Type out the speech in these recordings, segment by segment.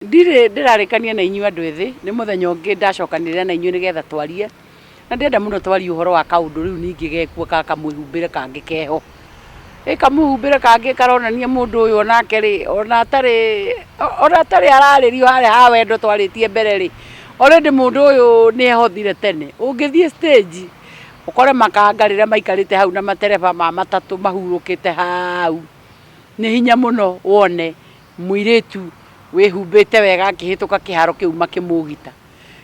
Ndirarikania na inyuĩ andũ ethĩ nĩ mũthenya ũngĩ ndacokanĩrĩra na inyuĩ nĩgetha twarie na ndĩrenda mũno twarie ũhoro wa kaũndũ rĩu ningĩ gekuo ka kamwĩhumbĩre kangĩ keho kamwĩhumbĩre kangĩ karonania mũndũ ũyũ onake rĩ ona atarĩ ararĩrio harĩa ha wendo twarĩtie mbere rĩ already mũndũ ũyũ nĩ ehothire tene. Ũngĩthiĩ stage ũkore makanga rĩrĩa maikarĩte hau na matereba ma matatũ mahurũkĩte hau nĩ hinya mũno wone mũirĩtu wĩhumbĩte wega akĩhĩtũka kĩharo kĩu makĩmũgita.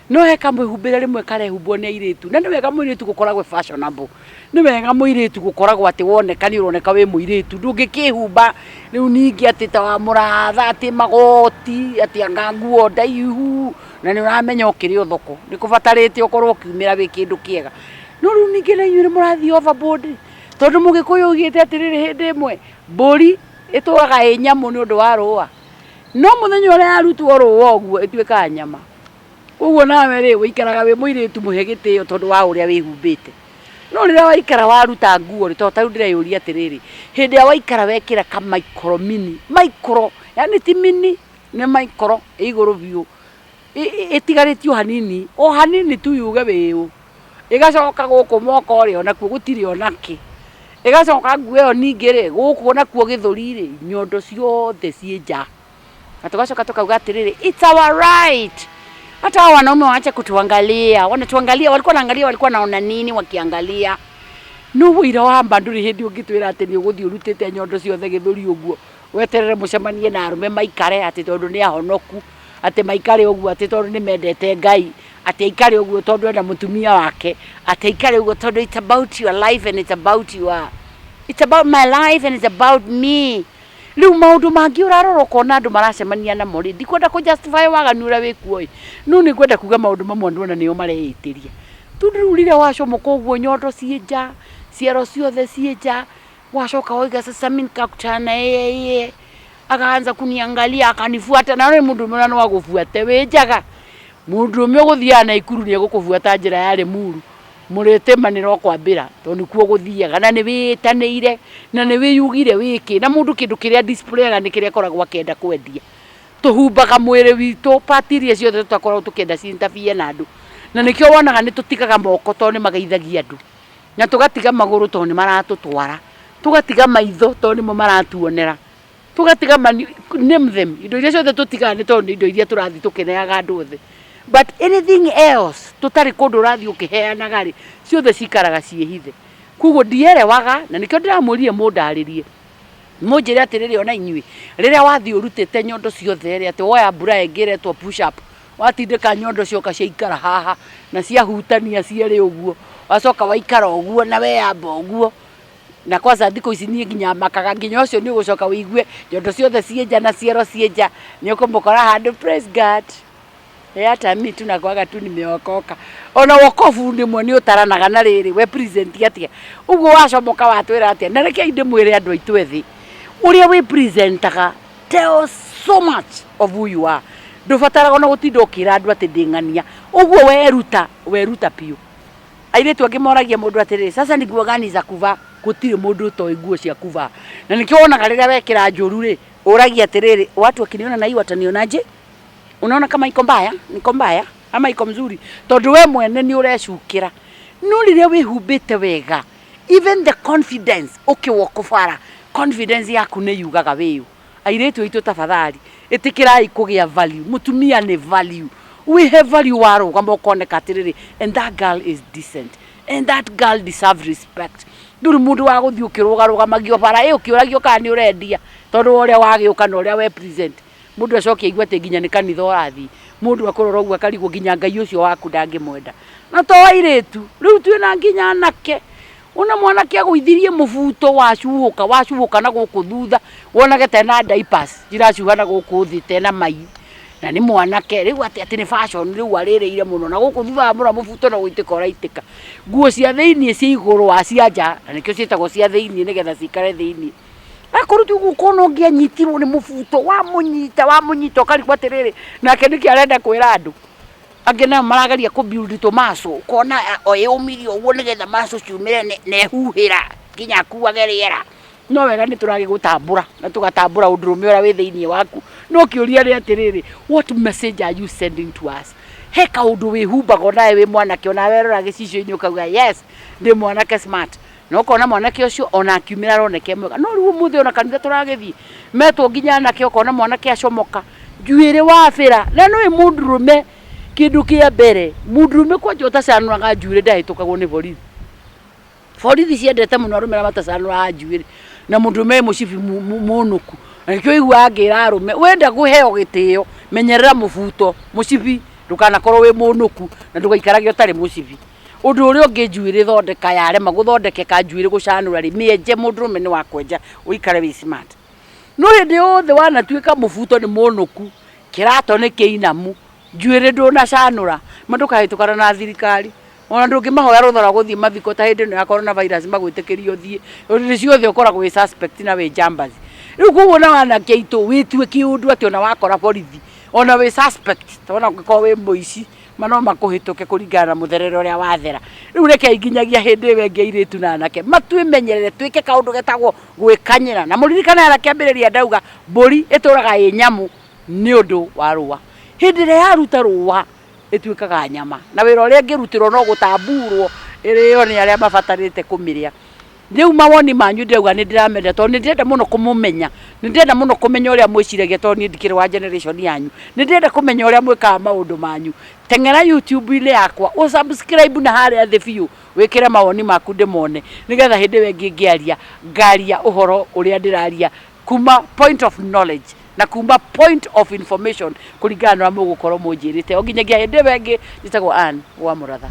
No he kamwĩhumbĩre rĩmwe karehumbwo nĩ airĩtu na nĩ wega mũirĩtu gũkoragwo fashionable. Nĩ wega mũirĩtu gũkoragwo atĩ woneka nĩ ũroneka wĩ mũirĩtu ndũngĩkĩhumba rĩu ningĩ atĩ ta wa mũratha atĩ magoti atĩ anga nguo ndaihu na nĩ ũramenya ũkĩrĩ thoko nĩ kũbatarĩte ũkorwo ũkiumĩra wĩ kĩndũ kĩega. No rĩu ningĩ na inyuĩ nĩ mũrathiĩ overboard tondũ Mũgĩkũyũ oigĩte atĩrĩrĩ hĩndĩ ĩmwe mbũri ĩtũraga ĩ nyamũ nĩ ũndũ wa rũa no mũthenya ũrĩa yarutwo rũa ũguo ĩtuĩkaga nyama. Ũguo nawe rĩ ũikaraga wĩ mũirĩtu mũhe gĩtĩo tondũ wa ũrĩa wĩhumbĩte. No rĩrĩa waikara waruta nguo rĩ tondũ ta rĩu ndĩreyũria atĩrĩrĩ hĩndĩ ĩrĩa waikara wekĩra kamaikoro mini maikoro yani ti mini nĩ maikoro ĩ igũrũ biũ ĩtigarĩtio hanini o hanini tu yuge wĩũ ĩgacoka gũkũ moko ũrĩa onakuo gũtirĩ onakĩ ĩgacoka nguo ĩyo ningĩ rĩ gũkũ onakuo gĩthũri rĩ nyondo ciothe ciĩ nja na tugacoka tukauga atĩrĩrĩ it's our right. Hata hao wanaume waache kutuangalia wanatuangalia walikuwa naangalia walikuwa naona nini wakiangalia no wĩra wa mba ndũrĩ hĩndĩ ũngĩtwĩra atĩ nĩ ũgũthiĩ ũrutĩte nyondo ciothe gĩthũri ũguo weterere mũcemanie na arũme maikare atĩ tondũ nĩ ahonoku atĩ maikare ũguo atĩ tondũ nĩ mendete Ngai atĩ aikare ũguo tondũ ena mũtumia wake atĩ aikare ũguo tondũ it's about your life and it's about my life and it's about me. Rĩu maũndũ mangĩ ũrarora ũkona andũ maracemania namo rĩ ndikwenda kũ justify waganu ũrĩa wĩkuo no nĩ kwenda kuga maũndũ mamwe ndona nĩo mareĩtĩria tondũ rĩu rĩrĩa wacomoka ũguo nyondo ciĩ nja ciero ciothe ciĩ nja wacoka woiga sasa mimi nikakutana na yeye akaanza kuniangalia akanifuata na wewe mũndũ ũmwe no agũbuate wĩ njaga mũndũ ũmwe ũgũthiaga na ikuru nĩ egũkũbuata njĩra yarĩ muru mũrĩtemanĩra kwambĩra tondũ nĩkuo gũthiaga na nĩ wĩtanĩire na nĩ wĩyugire wĩkĩ na mũndũ kĩndũ kĩrĩa displayaga nĩ kĩrĩa akoragwo akĩenda kwendia tũhumbaga mwĩrĩ witũ part iria ciothe tũtakoragwo tũkĩenda ci-interfere na andũ na nĩkĩo wonaga nĩ tũtigaga moko tondũ nĩ mageithagia andũ na tũgatiga magũrũ tondũ nĩ maratũtwara tũgatiga maitho tondũ nĩmo maratuonera tũgatiga name them indo iria ciothe tũtigaga nĩ tondũ indo iria tũrathiĩ tũkĩneaga andũ othe but anything else tũtarĩ kũndũ ũrathiĩ ũkĩheanaga rĩ ciothe cikaraga ciĩhithe. Kuoguo ndierewaga na nĩkĩo ndĩramũrire mũndarĩrie mũnjĩre atĩrĩrĩ ona inyuĩ rĩrĩa wathiĩ ũrutĩte nyondo ciothe rĩ atĩ woya mbura ĩngĩ ĩretwo push up watindĩka nyondo cioka ciaikara haha na ciahutania cierĩ ũguo wacoka waikara ũguo na weyamba ũguo na kwanza thikũ ici niĩ nginya makaga nginya ũcio nĩ ũgũcoka wĩigue nyondo ciothe ciĩ nja na ciero ciĩ nja nĩ ũkũmũkora handũ praise God. Hata mimi tunakwaga tu nimeokoka ona wokovu ndimwe ni utaranaga na riri we present atia uguo wacomoka watwira atia na reke inde mwire andu aitu ethi uria we presentaga tell so much of who you are ndubataraga ona gutinda ukira andu ati ndingania uguo weruta piu airetu angimoragia mundu atiriri sasa ni nguo gani za kuvaa gutire mundu utoi nguo cia kuvaa na nikio wonaga riria wekira njuru ri uragia atiriri watu wakiniona na hii watanionaje. Unaona kama iko mbaya ama iko mzuri tondu we mwene ni urecukira no rĩrĩa wĩhumbĩte wega even the confidence ũkĩwokobara confidence yaku nĩ yugaga wĩũ airĩtu aitũ tafadhali ĩtĩkĩrai kũgĩa value mũtumia nĩ value we have value warũgama ũkoneka atĩrĩrĩ and that girl is decent and that girl deserves respect ndũrĩ mũndũ wa gũthiĩ ũkĩrũgarũgamagio bara ũkĩũragio kana nĩ ũrendia tondũ ũrĩa wagĩũka na ũrĩa we present mundu acoke igwa te nginya ni kanitha ũrathi mundu akorora ũguo akarigwo nginya Ngai ũcio waku ndangĩmwenda na to wairetu rĩu twĩna nginya anake ona mwanake agũithirie mũbuto wacuhuka na gũkũ thutha wonage tena diapers iracuha na gũkũ thĩ tena mai na nĩ mwanake rĩu atĩ nĩ fashion rĩu arĩrĩire mũno na gũkũ thutha mũra mũbuto na gũitĩka ũraitĩka nguo cia thĩinĩ cia igũrũ wa cia nja na nĩkĩo ciĩtagwo cia thĩinĩ nĩgetha cikare thĩinĩ akuru tu gukona ũngĩanyitirwo nĩ mũbuto wa mũnyita ũkarigwo atĩrĩrĩ nake nĩkĩ arenda kwĩra andũ angĩ nao maragaria kũ build tomaso ukona oyũmirio ũguo nĩgetha maso ciumĩre nehuhĩra nginya akuage rĩera no wega nĩ tũragĩgũtambũra na tũgatambũra ũndũrũme ũrĩa wĩ thĩinĩ waku no kiuria ri atiriri, what message are you sending to us? He kaundu wihumbago nawe wi mwanake ona werora gicicio-ini ukauga yes ndi mwanake smart no kona mwanake ucio ona akiumira aroneke mwega no riu muthe ona kanitha turagithii metwo nginya anake ukona mwanake acomoka njuire wabira na no mundurume kindu kia mbere mundurume kwanja utacanuraga njuire ndahitukagwo ni borithi ciendete muno arume matacanuraga njuire na mundurume mucibi munuku nikio igua ngira arume wenda guheo gitio menyerera mubuto mucibi ndukanakorwo wi munuku na ndugaikarage utari mucibi undu uri ungi njuire thondeka yarema guthondekeka njuire gucanura ri mienje mundurume ni wakwenja uikare wi smart no hindi yothe wanatuika mubuto ni munuku kirato ni kiinamu njuire ndunacanura mandukahitukana na thirikari ona ndungimahoya ruthora guthii mathiko ta hindi no ya coronavirus magwitikiria uthie uri ciothe ukoragwo wi suspect na wi jambazi riu kuona wana keitu witue kiundu ati ona wakora borithi ona wi suspect ona ngiko wi muici mano makuhituke kuringana na mutherero uria wathera riu reke nginyagia hindi we ngeiritu na anake matwimenyerere twike kaundu getagwo gwikanyira na muririkana ara kiambiriria ndauga mburi ituraga i nyamu ni undu wa ruwa hindi ria yaruta ruwa itwikaga nyama na wira uria ngirutirwo no gutamburwo irio ni aria mabatarite kumiria riu mawoni manyu ndauga ni ndiramenda to ni ndirenda muno kumumenya ni ndirenda muno kumenya uria mwiciragia to ni ndikire wa generation yanyu ni ndirenda kumenya uria mwikaga maundu manyu tengera YouTube-ini yakwa o subscribe na haria the view wikire mawoni maku ndimone nigetha hindi we ngingiaria ngaria uhoro uria ndiraria kuma point of knowledge na kuma point of information kuringana na mugukorwo munjirite o nginyagia hindi we ngi njitagwo Ann wa Muratha.